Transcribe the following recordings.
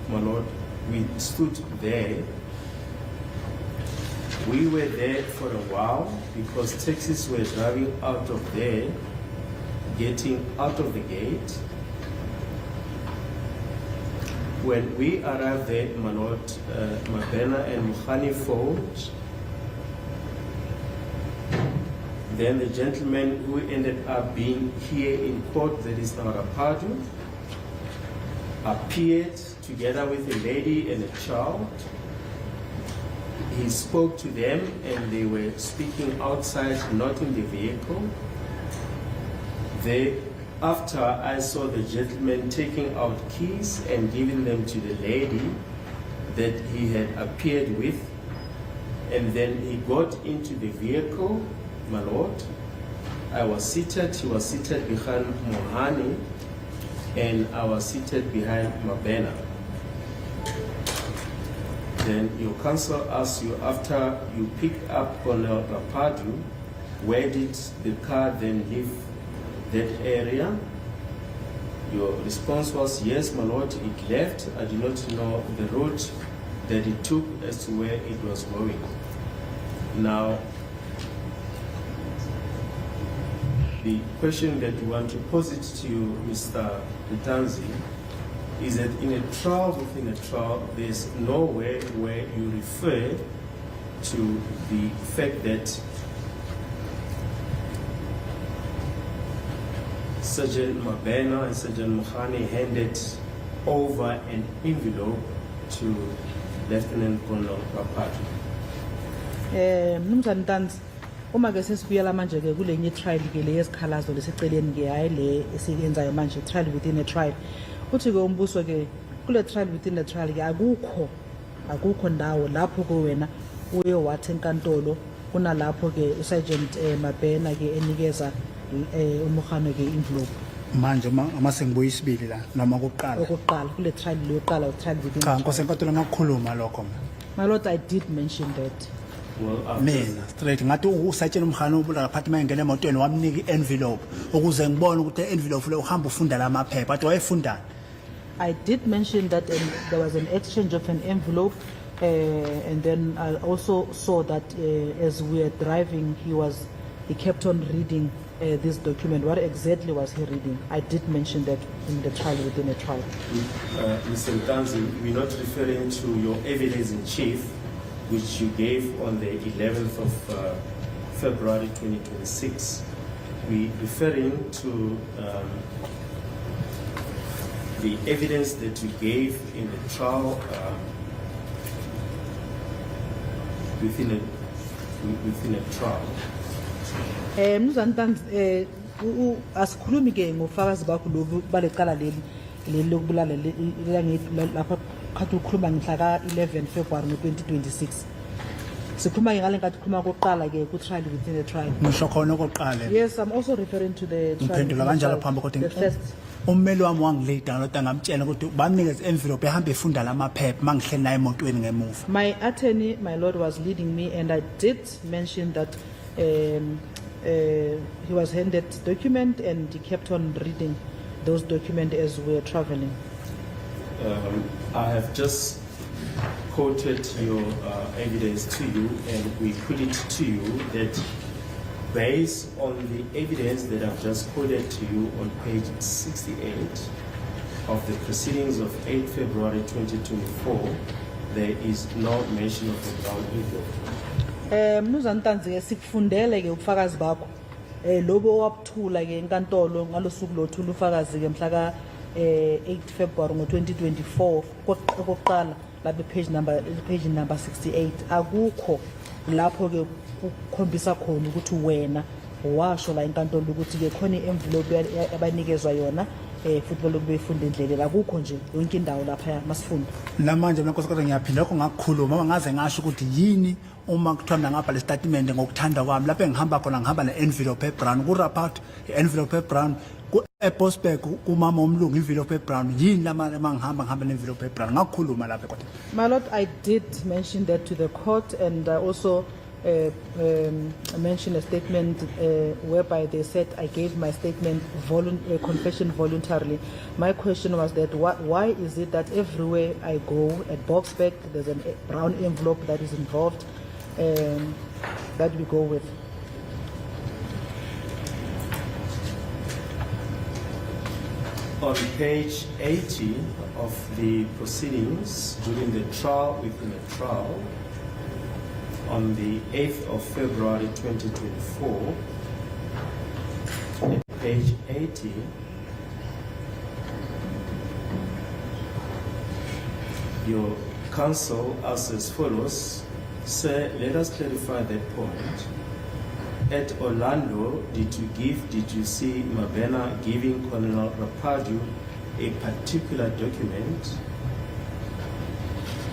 my Lord, we stood there. We were there for a while because taxis were driving out of there, getting out of the gate. When we arrived there, my Lord, Mabena and Mukhani phoned. Then the gentleman who ended up being here in court, that is Nawarapadu, appeared together with a lady and a child. He spoke to them and they were speaking outside, not in the vehicle. After I saw the gentleman taking out keys and giving them to the lady that he had appeared with, and then he got into the vehicle, my Lord. I was seated, he was seated behind Mohani, and I was seated behind Mabena. Then your counsel asked you, after you picked up Colonel Rapadu, where did the car then leave that area? Your response was, yes, my Lord, it left. I do not know the route that it took as to where it was going. Now, the question that we want to pose it to you, Mr. Ntanzi, is that in a trial within a trial, there's nowhere where you refer to the fact that Sergeant Mabena and Sergeant Mukhani handed over an envelope to Lieutenant Colonel Rapadu. Mnumzane Ntanzi, uma ke sesibuyela manje ke kulenye trial ke le yesikhalazo leseceleni ke hayi le esiyenzayo manje trial within a trial. Uthi ke umbuso ke kule trial within a trial ke akukho ndawo lapho ke wena uye wathi enkantolo kunalapho ke uSergeant Mabena ke enikeza umukhano ke envelope. Manje uma sengibuya isibili la noma okokuqala kule trial leyoqala trial within. Cha Nkosi enkantolo ngakukhuluma lokho. My Lord, I did mention that. Well, Mina straight ngathi uSergeant Mukhani ubula lapha uma engena emotweni wamnika envelope ukuze ngibone ukuthi envelope le uhamba ufunda la maphepha athi wayefundana. I did mention that there was an exchange of an envelope, and then I also saw that as we were driving, he kept on reading this document. What exactly was he reading? I did mention that in the trial within a trial. Mr. Ntanzi, we're not referring to your evidence in chief, which you gave on the 11th of February 2026. We're referring to the evidence that you gave in the trial within a trial. Mnumzane Ntanzi, asikhulumi ke ngofakazi bakho lobu balecala leli lokubulala lapha khathi ukhuluma ngihla ka 11 February 2026. Sikhuluma ngale nkathi khuluma koqala ke ku trial within a trial. Ngisho khona okoqala. Yes, I'm also referring to the trial. Mphendula kanjalo phambi kodwa ummeli wami wangileda nodwa ngamtshela ukuthi bamnikeza envelope ehamba efunda lamaphepha mangihleli naye emotweni ngemuva. My attorney, my Lord, was leading me, and I did mention that he was handed document and he kept on reading those documents as we were traveling. I have just quoted your evidence to you, and we put it to you that based on the evidence that I've just quoted to you on page 68 of the proceedings of 8 February 2024, there is no mention of the brown eagle. Mnumzane Ntanzi ke sikufundele ke ubufakazi bakho lobo wabuthula ke enkantolo ngalosuku lothula ufakazi ke mhla ka 8 February ngo2024 kokuqala lapha page number 68 akukho lapho ke ukukhombisa khona ukuthi wena washo la enkantolo ukuthi ke khona ienvelope abanikezwa yona futhi lokho befunda indlela akukho nje yonke indawo lapha masifunda. Namanje mina Nkosi kodwa ngiyaphinda lokho ngakukhuluma ngaze ngasho ukuthi yini uma kuthiwa mina ngapha le statement ngokuthanda kwami lapho engihamba khona ngihamba ne envelope ebrown ku report envelope ebrown ku ePostbank kumama omlungu envelope ebrown yini lama ngihamba ne envelope ebrown ngakukhuluma lapha kodwa. My Lord, I did mention that to the court, and I also mentioned a statement whereby they said I gave my statement confession voluntarily. My question was that why is it that everywhere I go at Boksburg there's a brown envelope that is involved that we go with? On page 80 of the proceedings during the trial within the trial, on the 8th of February 2024, at page 80, your counsel asks as follows: Sir, let us clarify that point. At Orlando, did you see Mabena giving Colonel Rapadio a particular document?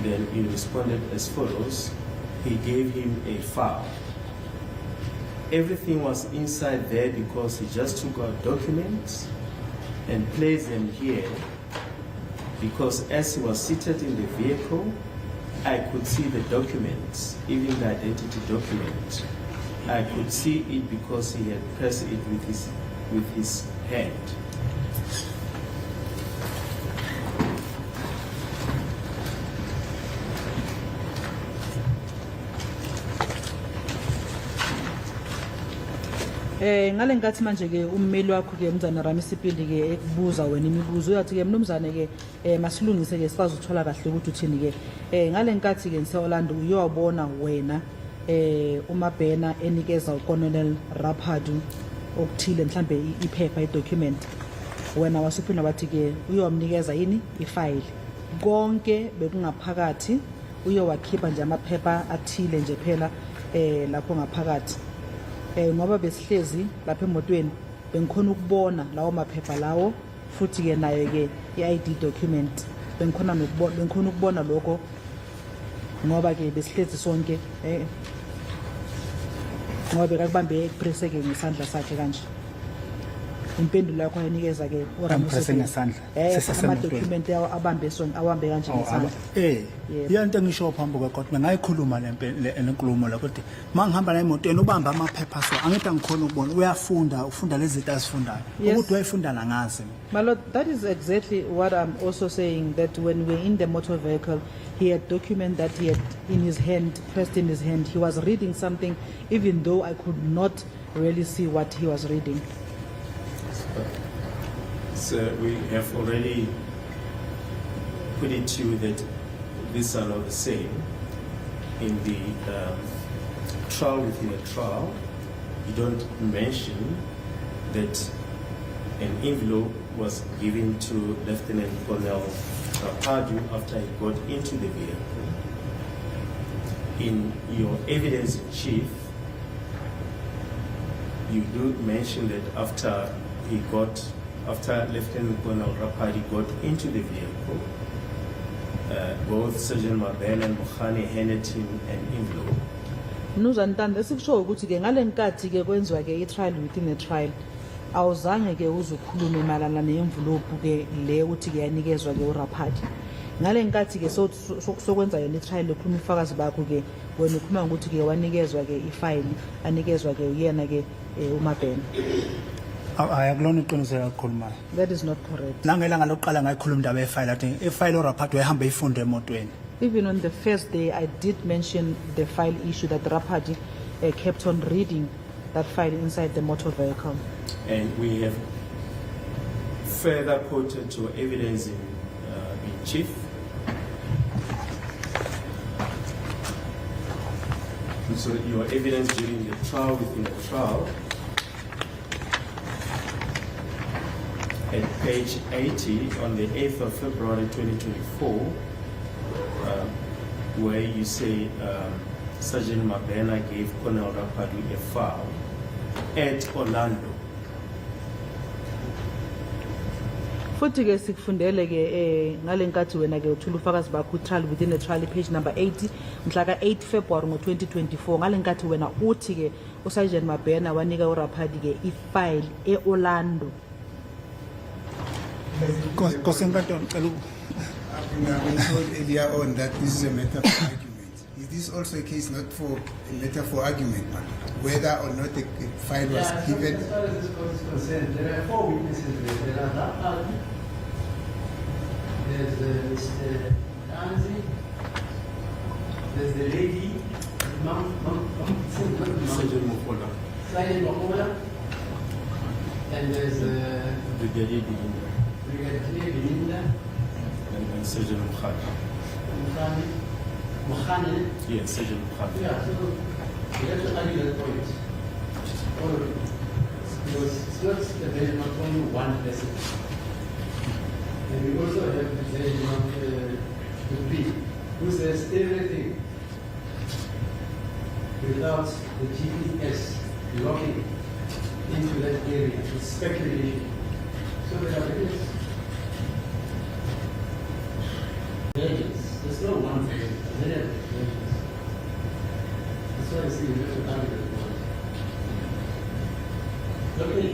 Then he responded as follows: he gave him a file. Everything was inside there because he just took out documents and placed them here, because as he was seated in the vehicle, I could see the documents, even the identity document. I could see it because he had pressed it with his hand. Ngale nkathi manje ke ummeli wakho ke mzana Ramisipili ke ekubuza wena imibuzo uyathi ke mnumzane ke masilungise ke sikwazi ukuthola kahle ukuthi uthini ke ngale nkathi ke ngise Orlando uyobona wena uMabena enikeza uColonel Rapadio okuthile mhlambe iphepha idocument wena wasuphinda wathi ke uyomnikeza yini ifile konke bekungaphakathi uyowakhipha nje amaphepha athile nje phela lapho ngaphakathi ngoba besihlezi lapha emotweni bengikhona ukubona lawo maphepha lawo futhi ke nayo ke iID document bengikhona ukubona lokho ngoba ke besihlezi sonke ngoba bekakubambe press ke ngesandla sakhe kanje impendulo yakho ayinikeza ke press ngesandla ama document abambe sonke awambe kanje ngesandla into engisho phambi kwekoti ngayikhuluma le nkulumo la kodwa mangihamba la emotweni ubamba amaphepha so angithi angikhona ukubona ufunda lezi zinto azifundayo ukuthi uyayifunda la ngazi. My lord, that is exactly what I'm also saying, that when we're in the motor vehicle, he had document that he had in his hand, pressed in his hand. He was reading something, even though I could not really see what he was reading. So we have already put it to you that these are not the same. In the trial within a trial, you don't mention that an envelope was given to Lieutenant Colonel Rapadio after he got into the vehicle. In your evidence in chief, you do mention that after Lieutenant Colonel Rapadio got into the vehicle, both Sergeant Mabena and Mokhane handed him an envelope. Mnuzantanda esikusho ukuthi ke ngale nkathi ke kwenziwa ke i-trial within a trial awuzange ke uzukhulume malana ne-envelope ke le uthi ke yanikezwa ke uRapadio. Ngale nkathi ke sokwenza yona i-trial ekhuluma ufakazi bakho ke wena ukhuluma ukuthi ke wanikezwa ke ifile anikezwa ke uyena ke uMabena. Ayakulona iqiniso yakhulumayo. That is not correct. Nangelanga lokuqala ngayikhuluma indaba yefile athi ifile uRapadio wayehamba ifunde emotweni. Even on the first day, I did mention the file issue that Rapadio kept on reading that file inside the motor vehicle. And we have further quoted your evidence in chief. And so your evidence during the trial within the trial, at page 80 on the 8th of February 2024, where you say Sergeant Mabena gave Colonel Rapadio a file at Orlando. Futhi ke sikufundele ke ngale nkathi wena ke uthula ufakazi bakho trial within a trial page number 80 mhla ka 8 February ngo2024 ngale nkathi wena uthi ke uSergeant Mabena wanika uRapadio ke ifile eOrlando. Kosenkantolo ngicela I've been told earlier on that this is a matter of argument. is this also a case not for a matter for argument, my lord? Whether or not a file was Yeah, given? as far as this court is concerned, there are 4 witnesses there. There are Rapali, there's Mr. Nanzi, there's the lady, Sergeant Mokola, Sergeant Makola, and there's Brigadier Belinda, Brigadier Belinda, and Sergeant Mukhani. Mukhani. Yes, Sergeant Mukhani. Yeah, so we have to argue that point. All of it. Because it's not there is not only one person. And we also have there is not the B, who says everything without the GPS locking into that area. It's speculation. So there are various versions. There's no one version. There are versions. That's why I see we have to argue that point. Okay.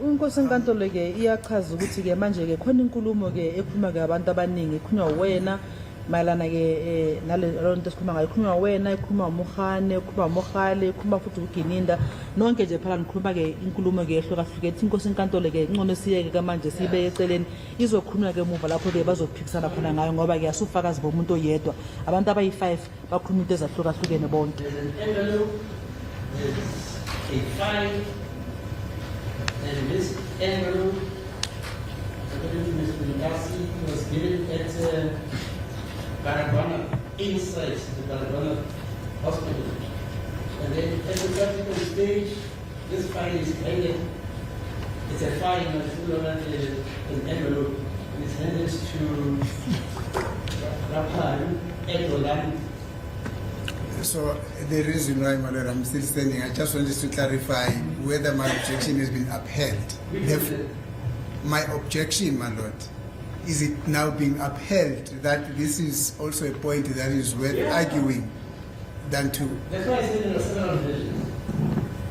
Unkosi enkantolo ke iyachaza ukuthi ke manje ke khona inkulumo ke ekhuluma ke abantu abaningi ikhulunywa wena mayelana ke nalo nto esikhuluma ngayo ikhulunywa wena ikhuluma uMukhane ikhuluma uMokhale ikhuluma futhi uGininda nonke nje phela nikhuluma ke inkulumo ke ehlukahlukene ithi inkosi enkantolo ke ingcono siyeke ke manje sibe eceleni izokhuluma ke emuva lapho ke bazophikisana khona ngayo ngoba ke asufakazi bomuntu oyedwa abantu abayi5 bakhuluma into ezahlukahlukene bonke. There's an envelope, there's a file, and this envelope, according to Mr. Ndasi, was given at Baragwana, inside the Baragwana hospital. And then at the practical stage, this file is handed, it's a file not full of an envelope, and it's handed to Rapal at Roland. So the reason why, my lord, I'm still standing, I just wanted to clarify whether my objection has been upheld. My objection, my lord, is it now being upheld that this is also a point that is worth arguing than to? That's why I said there are several versions.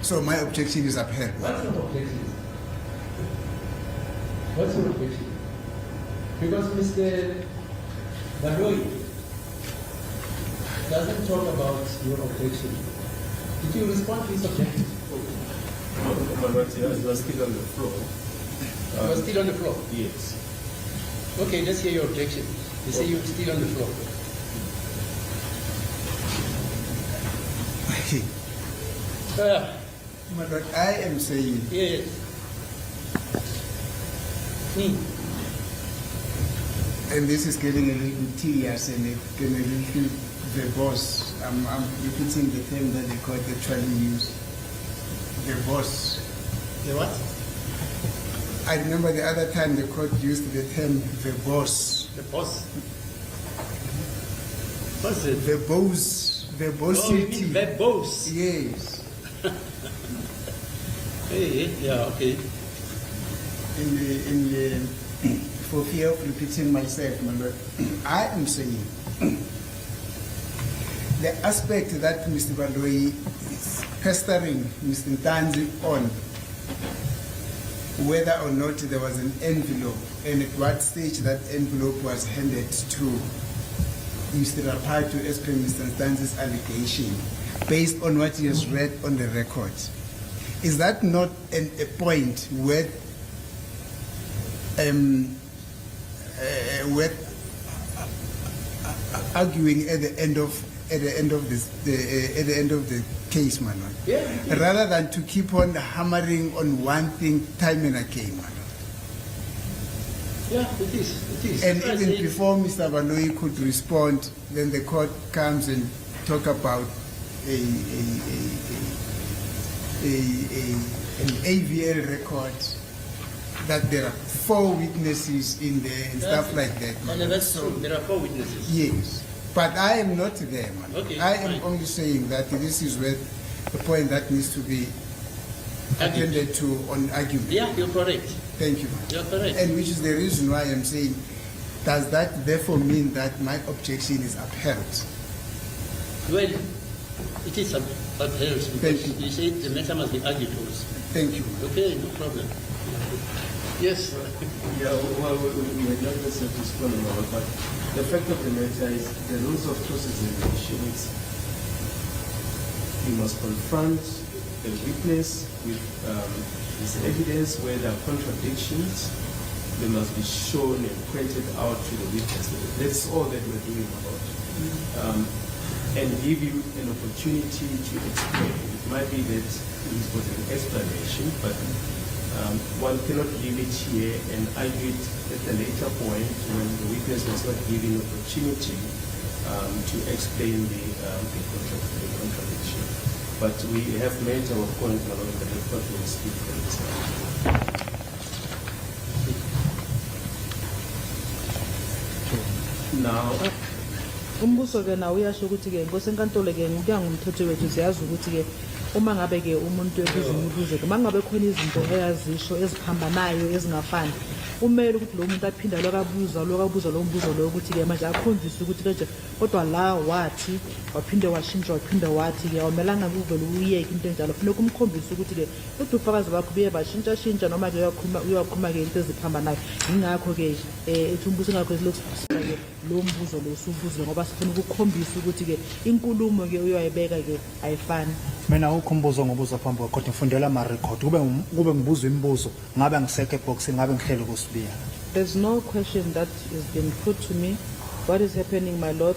So my objection is upheld. What's your objection? What's your objection? Because Mr. Baroi doesn't talk about your objection. Did you respond to his objection? My right here, you are still on the floor. You are still on the floor. Yes. Okay, let's hear your objection. You say you're still on the floor. My lord, I am saying Yes. and this is getting a little tedious and a little verbose. I'm repeating the term that the court actually used. Verbose. The what? I remember the other time the court used the term verbose. The boss. What's it? Verbose. Oh, you Verbosity. mean verbose? Yes. Hey, yeah, okay. For fear of repeating myself, my lord, I am saying the aspect that Mr. Baroi is pestering Mr. Ntanzi on, whether or not there was an envelope and at what stage that envelope was handed to Mr. Rapato as per Mr. Ntanzi's allegation, based on what he has read on the record. Is that not a point worth arguing at the end of the case, my lord? Yeah. Rather than to keep on hammering on one thing time and again, my lord. Yeah, it is. It is. And That's why I even say- before Mr. Baroi could respond, then the court comes and talk about an AVL record, that there are 4 witnesses in there and stuff like that. And that's true. There are 4 witnesses. Yes, but I am not there, man. Okay, I am fine. only saying that this is where the point that needs to be attended to on argument. Yeah, you're correct. Thank you, man. You're correct. And which is the reason why I'm saying, does that therefore mean that my objection is upheld? Well, it is upheld Thank because you said the matter must be argued also. Thank you. Okay, no problem. Yes. Yeah, well, we had not necessarily responded about, but the fact of the matter is the rules of cross-examination is you must confront the witness with his evidence where there are contradictions. They must be shown and pointed out to the witness. That's all that we're doing about. And give you an opportunity to explain. It might be that he's got an explanation, but one cannot leave it here and argue it at a later point when the witness was not given an opportunity to explain the contradiction. But we have made our point along the record will speak for itself. Now, umbuso ke nawo uyasho ukuthi ke ngosenkantolo ke ngokuya ngumthetho wethu siyazi ukuthi ke uma ngabe ke umuntu ebuza imibuzo ke mangabe khona izinto eyazisho eziphambanayo ezingafani umele ukuthi lo muntu aphinda lokabuza lo mbuzo lo ukuthi ke manje akhonjiswe ukuthi kanje kodwa la wathi waphinde washintsha waphinde wathi ke awumelanga kuvele uyeke into enjalo kufanele kumkhombisa ukuthi ke kodwa ufakazi bakho buye bashintsha noma ke uyakhuluma ke into eziphambanayo ingakho ke ethi umbuso ngakho lokuzisela ke lo mbuzo lo usubuze ngoba sifuna ukukhombisa ukuthi ke inkulumo ke uyayibeka ke ayifani. Mina ukhumbuzo ngobuzo phambi kwakho ngifundela ama record kube ngibuza imibuzo ngabe ngisekho eboxini ngabe ngihlele kusibiya. There's no question that has been put to me. What is happening, my lord?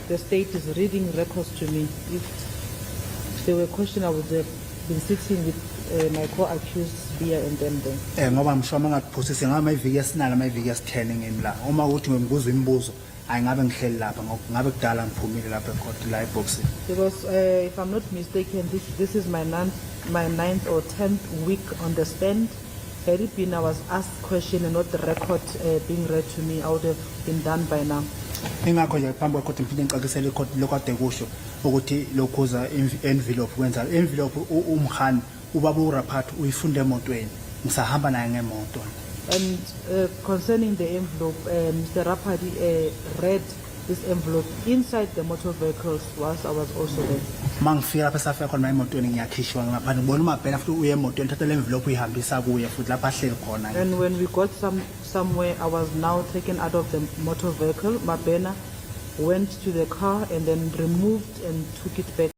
The state is reading records to me. If there were questions, I would have been sitting with my co-accused Bia and them there. Ngoba msho mangakuphosisi ngama iviki esinala ama iviki esi10 ngimi la. Uma ukuthi ngibuza imibuzo ayingabe ngihleli lapha ngabe kudala ngiphumile lapha ecourt la eboxini. Because if I'm not mistaken, this is my ninth or 10th week on the stand. Had it been I was asked question and not the record being read to me, I would have been done by now. Ingakho nje phambi kwakho mphinde ngixakisele icourt lokade kusho ukuthi lokhuza envelope kwenza envelope umhani ubaba uRaphat uyifunde emotweni ngisahamba naye ngemoto. And concerning the envelope, Mr. Rapati read this envelope inside the motor vehicles whilst I was also there. Mangifika lapha safika khona emotweni ngiyakhishwa ngaphandle ngibona umabhena futhi uye emotweni thatha le envelope uyihambisa kuye futhi lapha ahleli khona. And when we got somewhere, I was now taken out of the motor vehicle. Mabena went to the car and then removed and took it back.